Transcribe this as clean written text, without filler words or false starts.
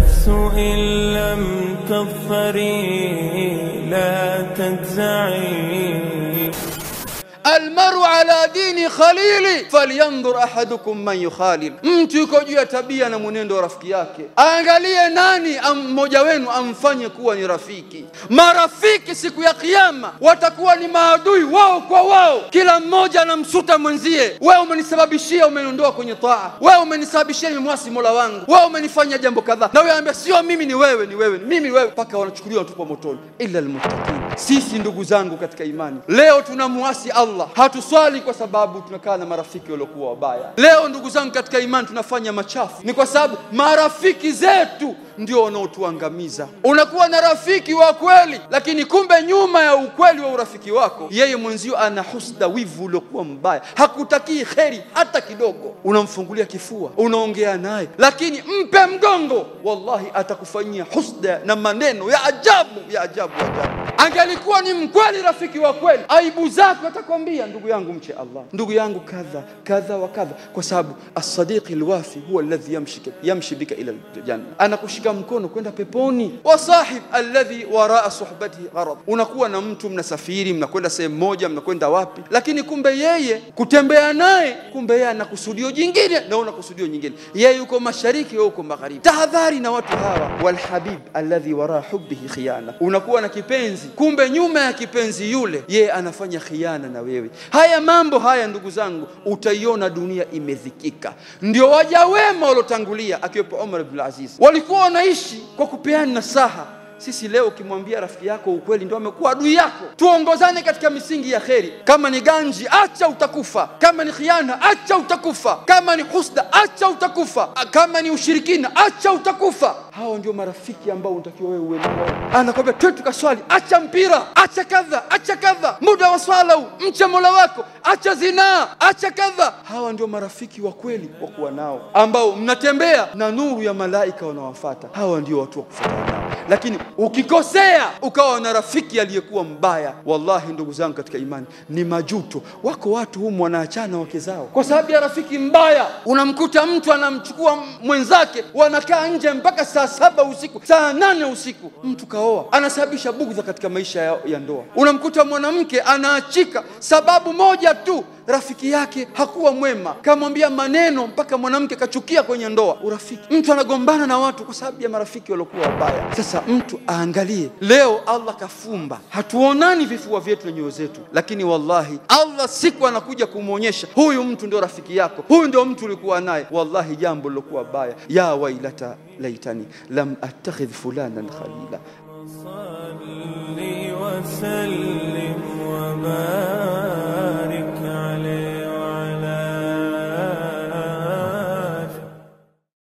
النفس إن لم تظفري لا تجزعي. المرء على دين خليل فلينظر أحدكم من يخالل. Mtu yuko juu ya tabia na mwenendo wa rafiki yake, angalie nani mmoja wenu amfanye kuwa ni rafiki. Marafiki siku ya kiyama watakuwa ni maadui wao kwa wao, kila mmoja anamsuta mwenzie. Wewe umenisababishia, umeniondoa kwenye taa, wewe umenisababishia nimwasi Mola wangu, wewe umenifanya jambo kadhaa, na wewe anambia sio mimi, ni wewe, ni wewe, mimi wewe, mpaka wanachukuliwa tupo motoni. Illa almuttaqin. Sisi ndugu zangu katika imani, leo tunamuasi Allah, hatuswali kwa sababu tunakaa na marafiki waliokuwa wabaya. Leo ndugu zangu katika imani tunafanya machafu, ni kwa sababu marafiki zetu ndio wanaotuangamiza. Unakuwa na rafiki wa kweli, lakini kumbe nyuma ya ukweli wa urafiki wako yeye mwenzio ana husda, wivu uliokuwa mbaya, hakutakii kheri hata kidogo. Unamfungulia kifua, unaongea naye, lakini mpe mgongo, wallahi atakufanyia husda na maneno ya ajabu ya ajabu ya ajabu. Angelikuwa ni mkweli rafiki wa kweli, aibu zako atakwambia ndugu yangu mche Allah, ndugu yangu kadha kadha wa kadha, kwa sababu as-sadiq al-wafi huwa alladhi yamshi bika ila al-janna, anakushika mkono kwenda peponi. Wa sahib alladhi waraa suhbatihi gharad. Unakuwa na mtu mnasafiri, mnakwenda sehemu moja, mnakwenda wapi, lakini kumbe yeye kutembea naye, kumbe yeye ana kusudio jingine na una kusudio nyingine. Yeye yuko mashariki, wewe uko magharibi. Tahadhari na watu hawa. Wal habib alladhi waraa hubbihi khiyana. Unakuwa na kipenzi, kumbe nyuma ya kipenzi yule yeye anafanya khiana na wewe. Haya mambo haya ndugu zangu utaiona dunia imedhikika. Ndio waja wema waliotangulia akiwepo Umar ibn Aziz walikuwa wanaishi kwa kupeana nasaha. Sisi leo ukimwambia rafiki yako ukweli ndio amekuwa adui yako. Tuongozane katika misingi ya kheri. Kama ni ganji acha utakufa, kama ni khiana acha utakufa, kama ni husda acha utakufa, kama ni ushirikina acha utakufa. Hao ndio marafiki ambao unatakiwa wewe uwe nao. Anakwambia twende tukaswali, acha mpira, acha kadha, acha kadha, muda wa swala huu mche Mola wako, acha zinaa, acha kadha. Hawa ndio marafiki wa kweli wa kuwa nao, ambao mnatembea na nuru ya malaika wanawafuata. Hawa ndio watu wa kufuata nao. Lakini ukikosea ukawa na rafiki aliyekuwa mbaya, wallahi ndugu zangu katika imani ni majuto. Wako watu humu wanaachana wake zao kwa sababu ya rafiki mbaya. Unamkuta mtu anamchukua mwenzake, wanakaa nje mpaka saa 7 usiku, saa 8 usiku. Mtu kaoa, anasababisha bugdha katika maisha ya ndoa. Unamkuta mwanamke anaachika sababu moja tu, rafiki yake hakuwa mwema, kamwambia maneno mpaka mwanamke kachukia kwenye ndoa. Urafiki, mtu anagombana na watu kwa sababu ya marafiki waliokuwa wabaya. Sasa mtu aangalie, leo Allah kafumba, hatuonani vifua vyetu na nyoyo zetu, lakini wallahi Allah siku anakuja kumuonyesha huyu mtu ndio rafiki yako, huyu ndio mtu ulikuwa naye, wallahi jambo lilokuwa baya, ya wailata laitani lam attakhidh fulanan khalila.